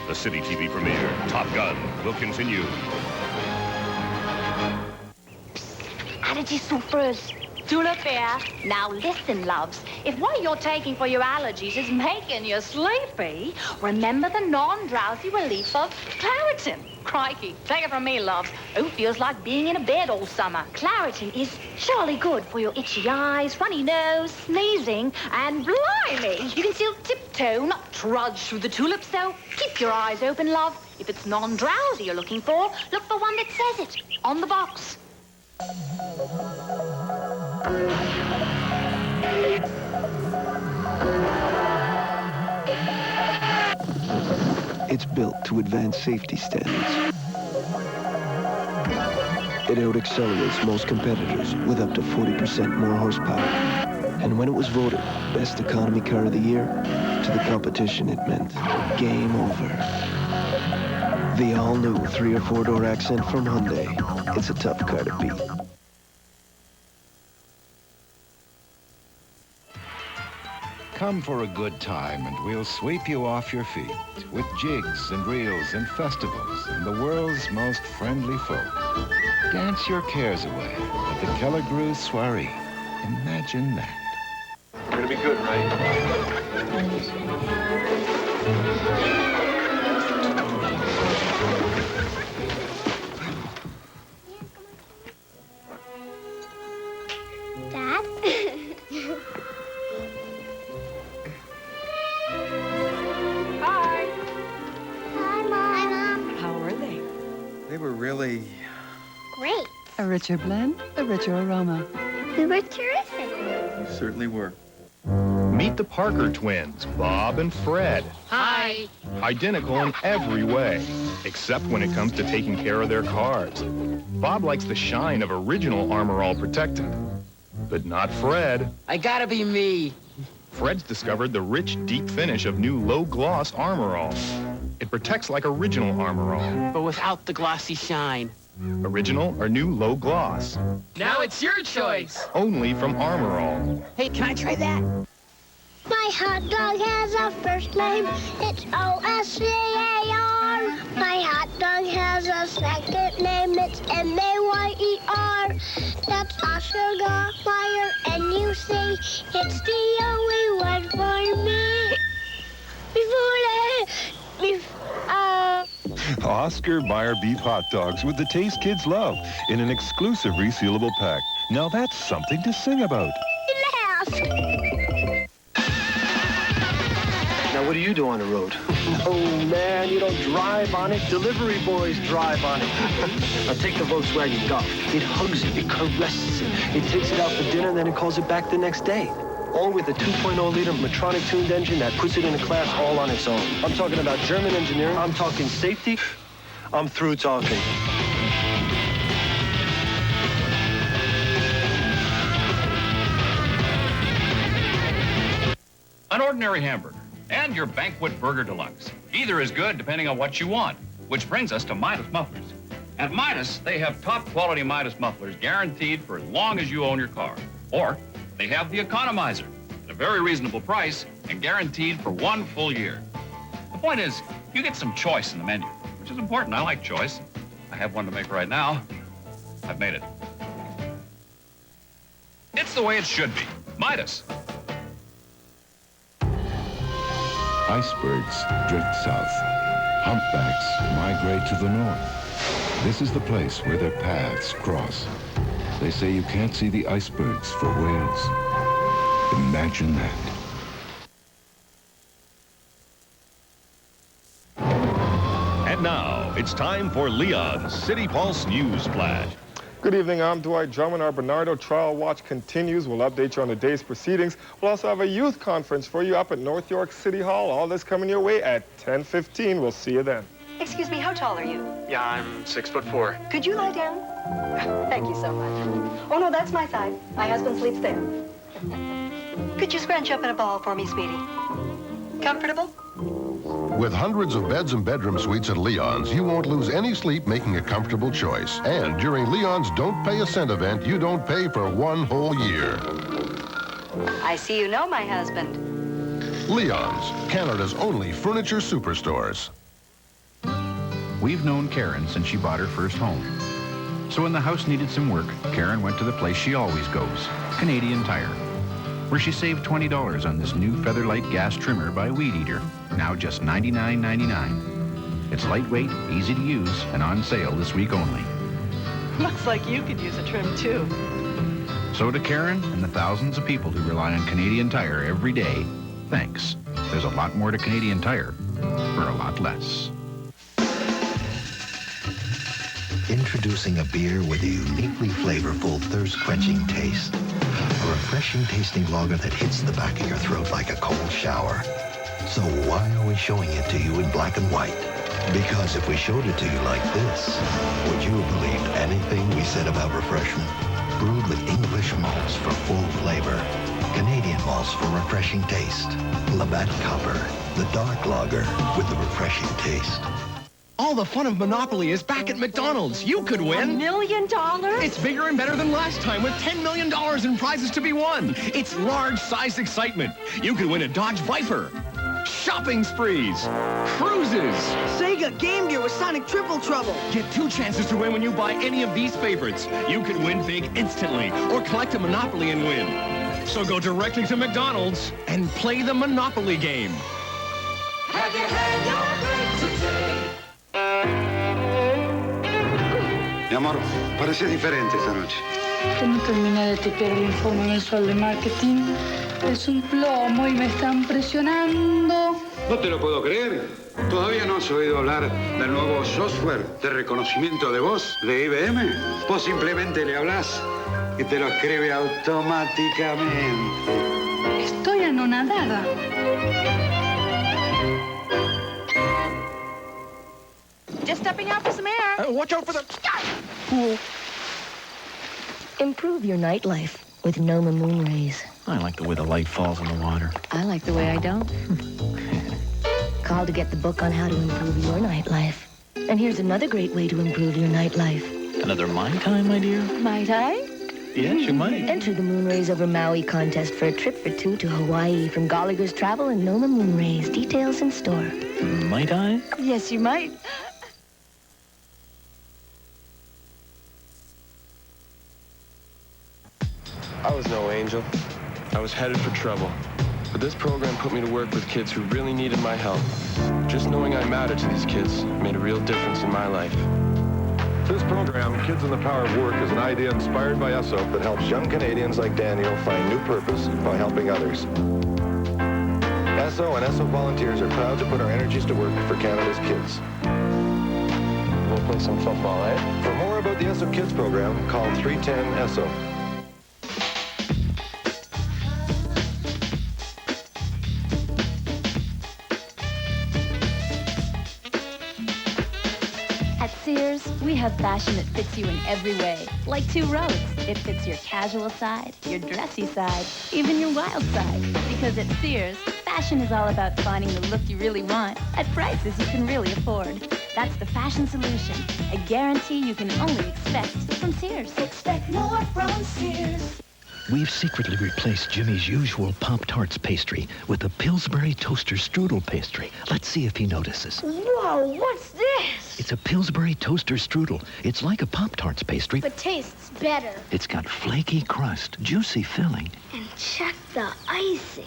The Citytv premiere, Top Gun, will continue. Allergy supers. Tulip bear. Now listen, loves. If what you're taking for your allergies is making you sleepy, remember the non-drowsy relief of Claritin. Crikey, take it from me, loves. Who feels like being in a bed all summer? Claritin is surely good for your itchy eyes, runny nose, sneezing, and blimey, you can still tiptoe, not trudge through the tulips, so keep your eyes open, love. If it's non-drowsy you're looking for, look for one that says it on the box. It's built to advanced safety standards. It out-accelerates most competitors with up to 40% more horsepower. And when it was voted Best Economy Car of the Year, to the competition it meant game over. The all-new 3- or 4-door Accent from Hyundai. It's a tough car to beat. Come for a good time and we'll sweep you off your feet with jigs and reels and festivals and the world's most friendly folk. Dance your cares away at the Kelligrew Soiree. Imagine that. We're gonna be good, right? Dad? Hi. Hi, Mom. How are they? They were really... Great. A richer blend, a richer aroma. We were terrific. You certainly were. Meet the Parker twins, Bob and Fred. Hi. Identical in every way, except when it comes to taking care of their cars. Bob likes the shine of original Armor All Protectant, but not Fred. I gotta be me. Fred's discovered the rich, deep finish of new low-gloss Armor All. It protects like original Armor All. But without the glossy shine. Original or new low gloss. Now it's your choice. Only from Armor All. Hey, can I try that? My hot dog has a first name. It's O-S-C-A-R. My hot dog has a second name. It's M-A-Y-E-R. That's Oscar Mayer, and you say it's the only one for me. Oscar Mayer beef hot dogs with the taste kids love in an exclusive resealable pack. Now that's something to sing about. Laugh. Now, what do you do on the road? Oh, man, you don't drive on it. Delivery boys drive on it. Now, take the Volkswagen Golf. It hugs it, it caresses it. It takes it out for dinner, and then it calls it back the next day. All with a 2.0-liter Medtronic tuned engine that puts it in a class all on its own. I'm talking about German engineering. I'm talking safety. I'm through talking. An ordinary hamburger and your Banquet Burger Deluxe. Either is good depending on what you want, which brings us to Midas Mufflers. At Midas, they have top quality Midas mufflers guaranteed for as long as you own your car. Or they have the Economizer at a very reasonable price and guaranteed for 1 full year. The point is, you get some choice in the menu, which is important. I like choice. I have one to make right now. I've made it. It's the way it should be. Midas. Icebergs drift south. Humpbacks migrate to the north. This is the place where their paths cross. They say you can't see the icebergs for whales. Imagine that. And now, it's time for Leon's City Pulse News Flash. Good evening, I'm Dwight Drummond. Our Bernardo Trial Watch continues. We'll update you on the day's proceedings. We'll also have a youth conference for you up at North York City Hall. All this coming your way at 10:15. We'll see you then. Excuse me, how tall are you? Yeah, I'm 6'4". Could you lie down? Thank you so much. Oh, no, that's my side. My husband sleeps there. Could you scrunch up in a ball for me, sweetie? Comfortable? With hundreds of beds and bedroom suites at Leon's, you won't lose any sleep making a comfortable choice. And during Leon's Don't Pay a Cent event, you don't pay for 1 whole year. I see you know my husband. Leon's, Canada's only furniture superstores. We've known Karen since she bought her first home. So when the house needed some work, Karen went to the place she always goes, Canadian Tire, where she saved $20 on this new Featherlight gas trimmer by Weed Eater, now just $99.99. It's lightweight, easy to use, and on sale this week only. Looks like you could use a trim, too. So to Karen and the thousands of people who rely on Canadian Tire every day, thanks. There's a lot more to Canadian Tire for a lot less. Introducing a beer with a uniquely flavorful, thirst-quenching taste. A refreshing tasting lager that hits the back of your throat like a cold shower. So why are we showing it to you in black and white? Because if we showed it to you like this, would you have believed anything we said about refreshment? Brewed with English malts for full flavor. Canadian malts for refreshing taste. Labatt Copper, the dark lager with the refreshing taste. All the fun of Monopoly is back at McDonald's. You could win. $1 million? It's bigger and better than last time with $10 million in prizes to be won. It's large-sized excitement. You could win a Dodge Viper, shopping sprees, cruises, Sega Game Gear with Sonic Triple Trouble. Get 2 chances to win when you buy any of these favorites. You could win big instantly or collect a Monopoly and win. So go directly to McDonald's and play the Monopoly game. Have you had your break today? Mi amor, parece diferente esta noche. Que no terminé de tipear el informe mensual de marketing. Es un plomo y me están presionando. No te lo puedo creer. ¿Todavía no has oído hablar del nuevo software de reconocimiento de voz de IBM? Vos simplemente le hablas y te lo escribe automáticamente. Estoy anonadada. Just stepping out for some air. Watch out for the pool. Improve your nightlife with Noma Moon Rays. I like the way the light falls on the water. I like the way I don't. Call to get the book on how to improve your nightlife. And here's another great way to improve your nightlife. Another Mai Tai, my dear? Might I? Yes, you might. Enter the Moon Rays over Maui contest for a trip for 2 to Hawaii from Gallagher's Travel and Noma Moon Rays. Details in store. Might I? Yes, you might. I was no angel. I was headed for trouble. But this program put me to work with kids who really needed my help. Just knowing I mattered to these kids made a real difference in my life. This program, Kids in the Power of Work, is an idea inspired by ESSO that helps young Canadians like Daniel find new purpose by helping others. ESSO and ESSO volunteers are proud to put our energies to work for Canada's kids. We'll play some football, eh? For more about the ESSO Kids program, call 310-ESSO. At Sears, we have fashion that fits you in every way. Like 2 roads. It fits your casual side, your dressy side, even your wild side. Because at Sears, fashion is all about finding the look you really want at prices you can really afford. That's the fashion solution. A guarantee you can only expect from Sears. Expect more from Sears. We've secretly replaced Jimmy's usual Pop-Tarts pastry with a Pillsbury Toaster Strudel pastry. Let's see if he notices. Whoa, what's this? It's a Pillsbury Toaster Strudel. It's like a Pop-Tarts pastry, But tastes better. it's got flaky crust, juicy filling. And check the icing.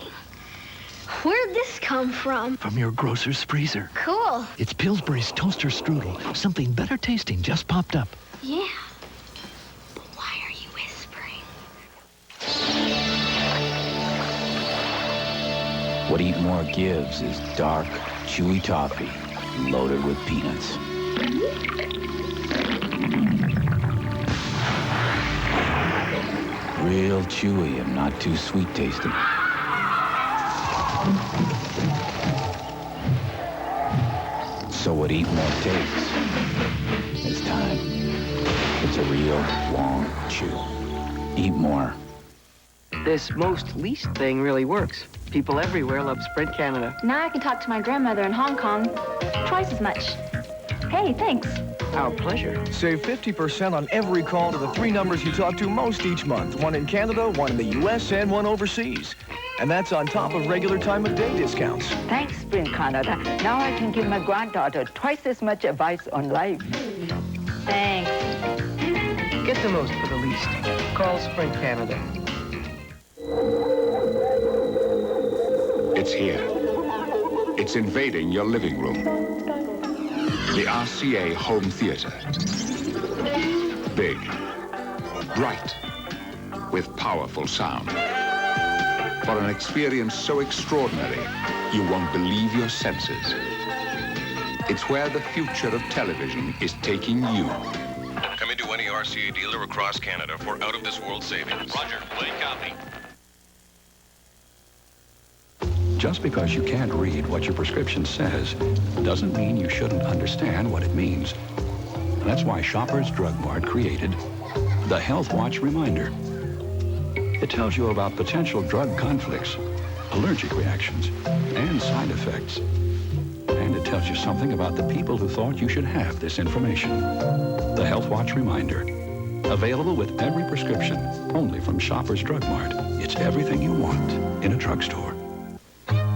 Where'd this come from? From your grocer's freezer. Cool. It's Pillsbury's Toaster Strudel. Something better tasting just popped up. Yeah. But why are you whispering? What Eat More gives is dark, chewy toffee loaded with peanuts. Real chewy and not too sweet tasting. So what Eat More takes is time. It's a real long chew. Eat More. This most least thing really works. People everywhere love Sprint Canada. Now I can talk to my grandmother in Hong Kong twice as much. Hey, thanks. Our pleasure. Save 50% on every call to the 3 numbers you talk to most each month. 1 in Canada, 1 in the U.S., and 1 overseas. And that's on top of regular time of day discounts. Thanks, Sprint Canada. Now I can give my granddaughter twice as much advice on life. Thanks. Get the most for the least. Call Sprint Canada. It's here. It's invading your living room. The RCA Home Theater. Big, bright, with powerful sound. For an experience so extraordinary, you won't believe your senses. It's where the future of television is taking you. Come into any RCA dealer across Canada for out-of-this-world savings. Roger, play copy. Just because you can't read what your prescription says doesn't mean you shouldn't understand what it means. That's why Shoppers Drug Mart created the Health Watch Reminder. It tells you about potential drug conflicts, allergic reactions, and side effects. And it tells you something about the people who thought you should have this information. The Health Watch Reminder. Available with every prescription, only from Shoppers Drug Mart. It's everything you want in a drugstore.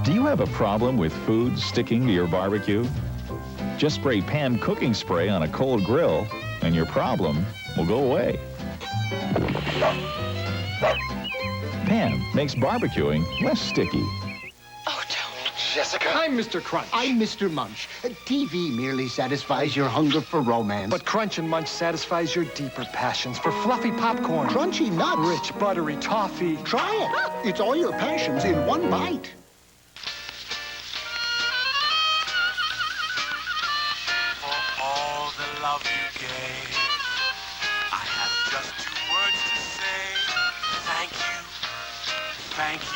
Do you have a problem with food sticking to your barbecue? Just spray pan cooking spray on a cold grill, and your problem will go away. Pan makes barbecuing less sticky. Jessica. I'm Mr. Crunch. I'm Mr. Munch. TV merely satisfies your hunger for romance. But Crunch and Munch satisfies your deeper passions for fluffy popcorn. Crunchy nuts. Rich, buttery toffee. Try it. It's all your passions in one bite. For all the love you gave, I have just 2 words to say. Thank you. Thank you.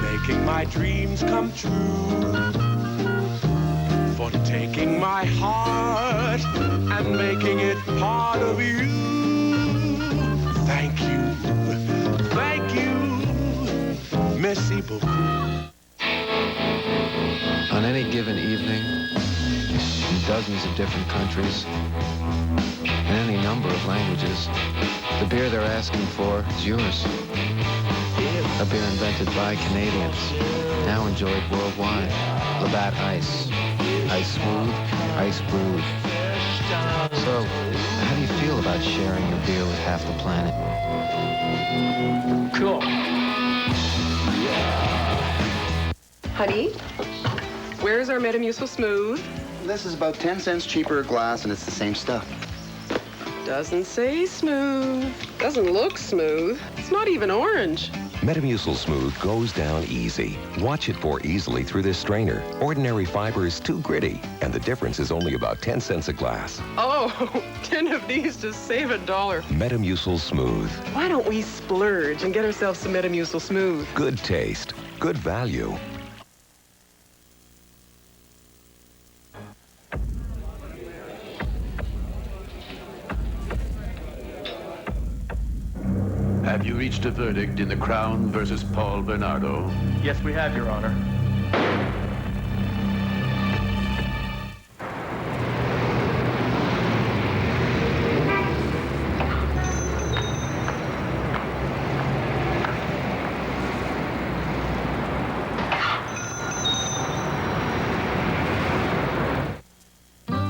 Making my dreams come true, for taking my heart and making it part of you. Thank you, merci beaucoup. On any given evening, in dozens of different countries, in any number of languages, the beer they're asking for is yours. A beer invented by Canadians, now enjoyed worldwide. Labatt Ice. Ice smooth, ice brewed. So, how do you feel about sharing your beer with half the planet? Cool. Honey, where's our Metamucil Smooth? This is about 10 cents cheaper a glass, and it's the same stuff. Doesn't say smooth. Doesn't look smooth. It's not even orange. Metamucil Smooth goes down easy. Watch it pour easily through this strainer. Ordinary fiber is too gritty, and the difference is only about 10 cents a glass. Oh, 10 of these to save $1. Metamucil Smooth. Why don't we splurge and get ourselves some Metamucil Smooth? Good taste, good value. Have you reached a verdict in the Crown versus Paul Bernardo? Yes, we have, Your Honor.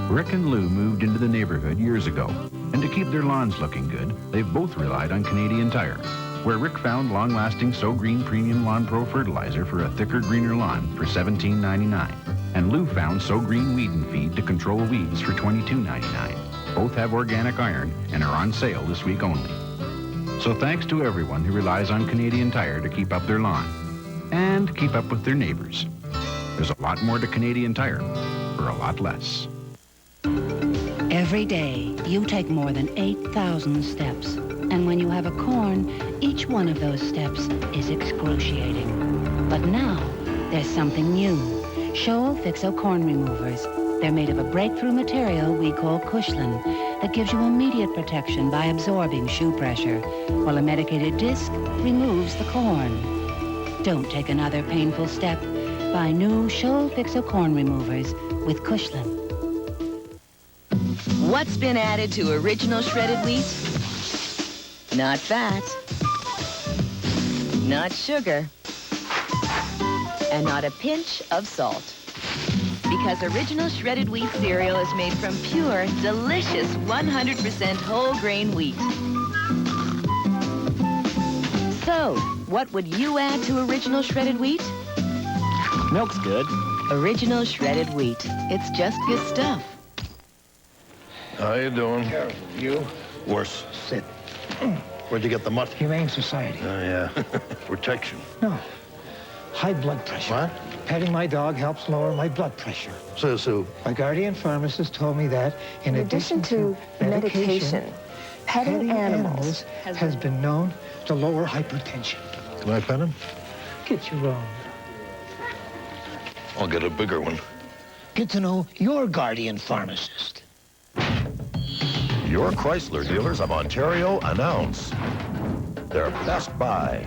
Rick and Lou moved into the neighborhood years ago, and to keep their lawns looking good, they've both relied on Canadian Tire, where Rick found long-lasting So Green Premium Lawn Pro fertilizer for a thicker, greener lawn for $17.99, and Lou found So Green Weed and Feed to control weeds for $22.99. Both have organic iron and are on sale this week only. So thanks to everyone who relies on Canadian Tire to keep up their lawn and keep up with their neighbors. There's a lot more to Canadian Tire for a lot less. Every day, you take more than 8,000 steps. And when you have a corn, each one of those steps is excruciating. But now, there's something new. Shoal Fixo Corn Removers. They're made of a breakthrough material we call Cushlin that gives you immediate protection by absorbing shoe pressure, while a medicated disc removes the corn. Don't take another painful step. Buy new Shoal Fixo Corn Removers with Cushlin. What's been added to original shredded wheat? Not fat, not sugar, and not a pinch of salt. Because original shredded wheat cereal is made from pure, delicious 100% whole grain wheat. So, what would you add to original shredded wheat? Milk's good. Original shredded wheat. It's just good stuff. How you doing? You? Worse. Sit. Where'd you get the mutt? Humane Society. Oh, yeah. Protection. No. High blood pressure. What? Petting my dog helps lower my blood pressure. So. My guardian pharmacist told me that in addition to medication, petting animals has been known to lower hypertension. Can I pet him? Get your own. I'll get a bigger one. Get to know your guardian pharmacist. Your Chrysler dealers of Ontario announce their Best Buy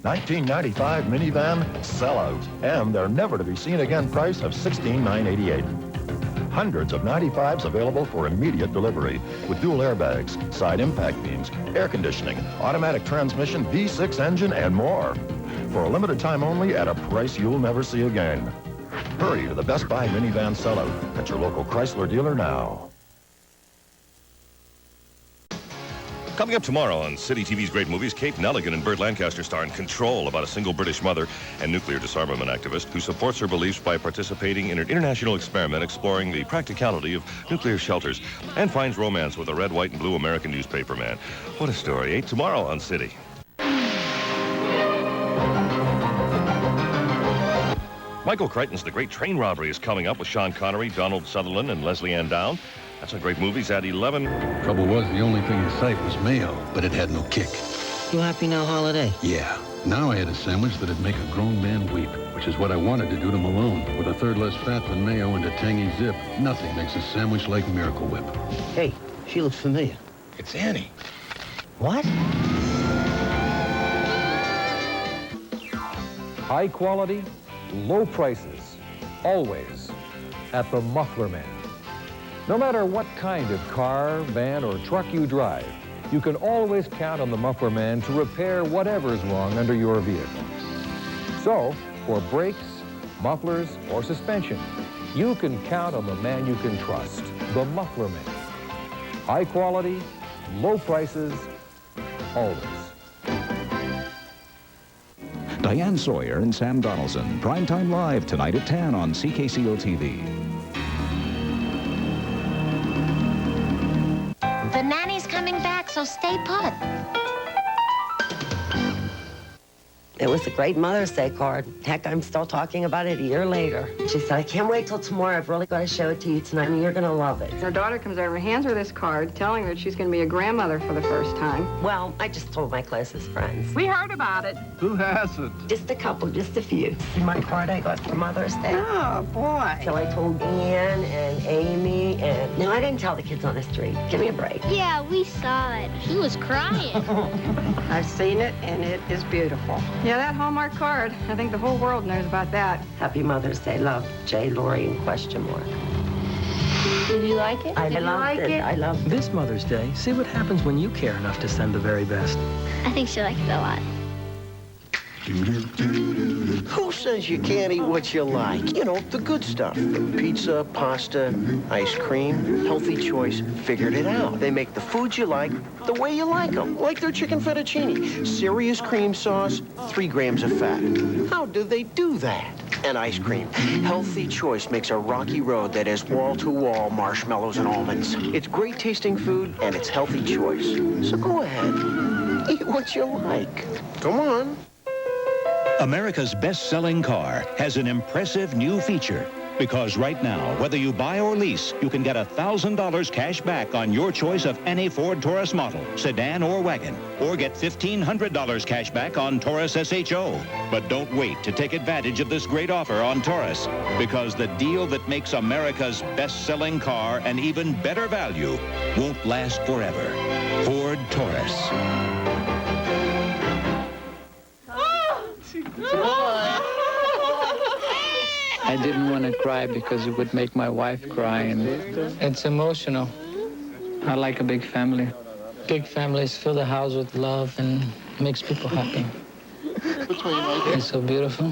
1995 minivan sellout and their never to be seen again price of $16,988. Hundreds of 95s available for immediate delivery with dual airbags, side impact beams, air conditioning, automatic transmission, V6 engine, and more. For a limited time only at a price you'll never see again. Hurry to the Best Buy minivan sellout at your local Chrysler dealer now. Coming up tomorrow on Citytv's Great Movies, Kate Nelligan and Burt Lancaster star in Control about a single British mother and nuclear disarmament activist who supports her beliefs by participating in an international experiment exploring the practicality of nuclear shelters and finds romance with a red, white, and blue American newspaper man. What a story. 8 tomorrow on City. Michael Crichton's The Great Train Robbery is coming up with Sean Connery, Donald Sutherland, and Leslie Ann Down. That's on Great Movies at 11. Trouble was, the only thing in sight was mayo, but it had no kick. You happy now, Holiday? Yeah. Now I had a sandwich that'd make a grown man weep, which is what I wanted to do to Malone. With a third less fat than mayo and a tangy zip, nothing makes a sandwich like Miracle Whip. Hey, she looks familiar. It's Annie. What? High quality, low prices, always at the Muffler Man. No matter what kind of car, van, or truck you drive, you can always count on the Muffler Man to repair whatever's wrong under your vehicle. So, for brakes, mufflers, or suspension, you can count on the man you can trust, the Muffler Man. High quality, low prices, always. Diane Sawyer and Sam Donaldson, Primetime Live tonight at 10 on CKCO TV. The nanny's coming back, so stay put. It was a great Mother's Day card. Heck, I'm still talking about it a year later. She said, I can't wait till tomorrow. I've really got to show it to you tonight, and you're going to love it. Her daughter comes over, hands her this card, telling her that she's going to be a grandmother for the first time. Well, I just told my closest friends. We heard about it. Who hasn't? Just a couple, just a few. See my card I got for Mother's Day? Oh, boy. So I told Ian and Amy, and... No, I didn't tell the kids on the street. Give me a break. Yeah, we saw it. He was crying. I've seen it, and it is beautiful. Yeah, that Hallmark card. I think the whole world knows about that. Happy Mother's Day, love. J. Lori and question mark. Did you like it? I loved it. I loved it. This Mother's Day, see what happens when you care enough to send the very best. I think she liked it a lot. Who says you can't eat what you like? You know, the good stuff. Pizza, pasta, ice cream. Healthy Choice figured it out. They make the foods you like the way you like them. Like their chicken fettuccine. Serious cream sauce, 3 grams of fat. How do they do that? And ice cream. Healthy Choice makes a rocky road that has wall-to-wall marshmallows and almonds. It's great tasting food, and it's Healthy Choice. So go ahead. Eat what you like. Come on. America's best-selling car has an impressive new feature. Because right now, whether you buy or lease, you can get $1,000 cash back on your choice of any Ford Taurus model, sedan or wagon. Or get $1,500 cash back on Taurus SHO. But don't wait to take advantage of this great offer on Taurus. Because the deal that makes America's best-selling car an even better value won't last forever. Ford Taurus. I didn't want to cry because it would make my wife cry, and it's emotional. I like a big family. Big families fill the house with love and makes people happy. It's so beautiful.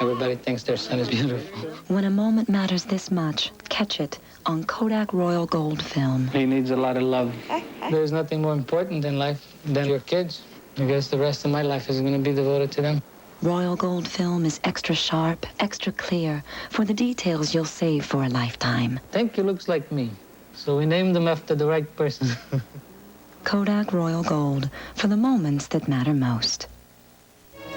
Everybody thinks their son is beautiful. When a moment matters this much, catch it on Kodak Royal Gold film. He needs a lot of love. There's nothing more important in life than your kids. I guess the rest of my life is going to be devoted to them. Royal Gold film is extra sharp, extra clear, for the details you'll save for a lifetime. I think he looks like me, so we named him after the right person. Kodak Royal Gold, for the moments that matter most.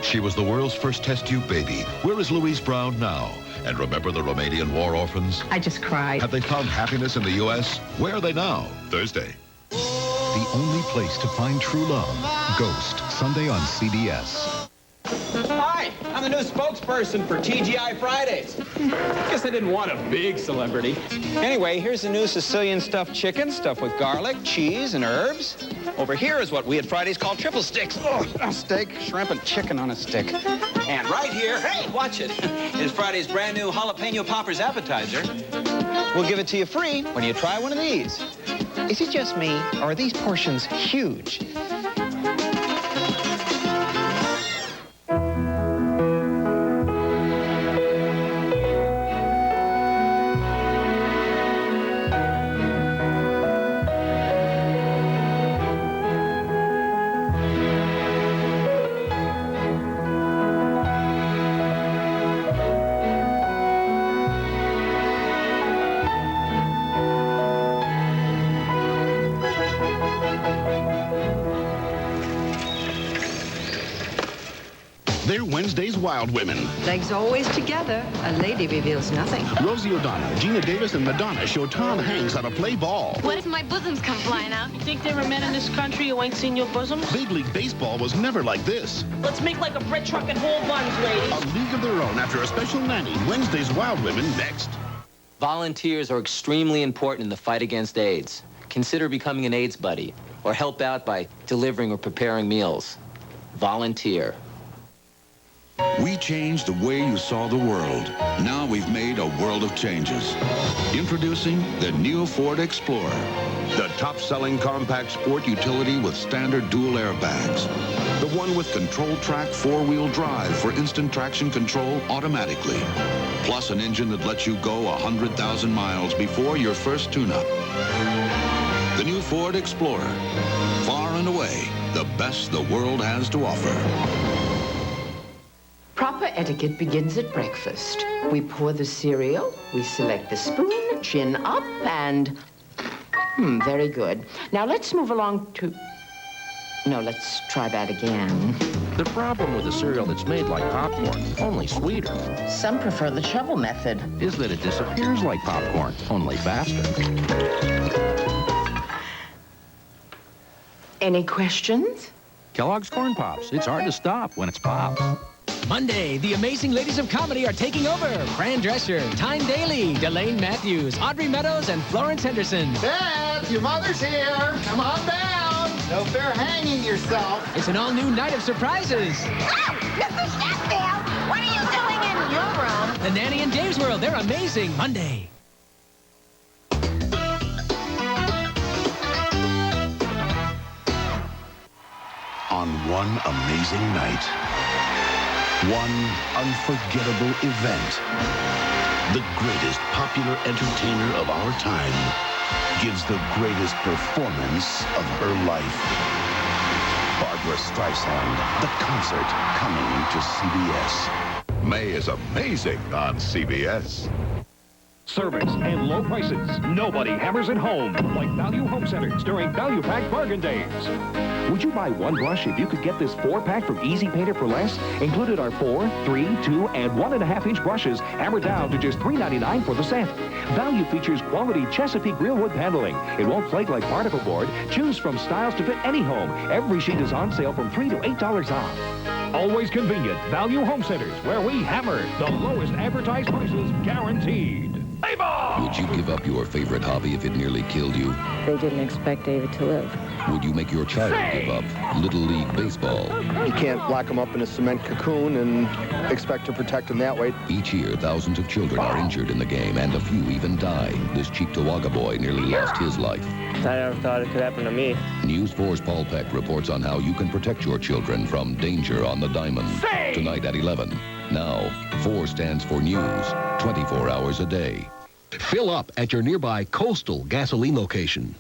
She was the world's first test tube baby. Where is Louise Brown now? And remember the Romanian war orphans? I just cried. Have they found happiness in the U.S.? Where are they now? Thursday. The only place to find true love. Ghost, Sunday on CBS. Hi, I'm the new spokesperson for TGI Fridays. Guess I didn't want a big celebrity. Anyway, here's the new Sicilian stuffed chicken, stuffed with garlic, cheese, and herbs. Over here is what we at Fridays call triple sticks. Oh, a steak, shrimp, and chicken on a stick. And right here, hey, watch it, is Friday's brand new jalapeno poppers appetizer. We'll give it to you free when you try one of these. Is it just me, or are these portions huge? They're Wednesday's Wild Women. Legs always together. A lady reveals nothing. Rosie O'Donnell, Gina Davis, and Madonna show Tom Hanks how to play ball. What if my bosoms come flying out? You think there were men in this country who ain't seen your bosoms? Big League Baseball was never like this. Let's make like a bread truck and whole buns, ladies. A league of their own after a special nanny. Wednesday's Wild Women next. Volunteers are extremely important in the fight against AIDS. Consider becoming an AIDS buddy or help out by delivering or preparing meals. Volunteer. We changed the way you saw the world. Now we've made a world of changes. Introducing the new Ford Explorer, the top-selling compact sport utility with standard dual airbags. The one with control track four-wheel drive for instant traction control automatically. Plus an engine that lets you go 100,000 miles before your first tune-up. The new Ford Explorer. Far and away, the best the world has to offer. Proper etiquette begins at breakfast. We pour the cereal, we select the spoon, chin up, and... very good. Now let's move along to... No, let's try that again. The problem with a cereal that's made like popcorn, only sweeter. Some prefer the shovel method. Is that it disappears like popcorn, only faster. Any questions? Kellogg's Corn Pops. It's hard to stop when it's Pops. Monday, the amazing ladies of comedy are taking over. Fran Drescher, Tyne Daly, Delane Matthews, Audrey Meadows, and Florence Henderson. Dad, your mother's here. Come on down. No fair hanging yourself. It's an all-new night of surprises. Ah, Mr. Sheffield, what are you doing in your room? The Nanny and Dave's World, they're amazing. Monday. On one amazing night, one unforgettable event, the greatest popular entertainer of our time gives the greatest performance of her life. Barbra Streisand, the concert, coming to CBS. May is amazing on CBS. Service and low prices. Nobody hammers it home like Value Home Centers during Value Pack Bargain Days. Would you buy one brush if you could get this 4-pack from Easy Painter for less? Included are 4, 3, 2, and 1.5-inch brushes hammered down to just $3.99 for the set. Value features quality Chesapeake real wood paneling. It won't flake like particle board. Choose from styles to fit any home. Every sheet is on sale from $3 to $8 off. Always convenient. Value Home Centers, where we hammer the lowest advertised prices guaranteed. Play ball! Would you give up your favorite hobby if it nearly killed you? They didn't expect David to live. Would you make your child give up Little League Baseball? You can't lock them up in a cement cocoon and expect to protect them that way. Each year, thousands of children are injured in the game, and a few even die. This Cheektowaga boy nearly lost his life. I never thought it could happen to me. News 4's Paul Peck reports on how you can protect your children from danger on the diamond. Tonight at 11. Now, 4 stands for news, 24 hours a day. Fill up at your nearby Coastal gasoline location.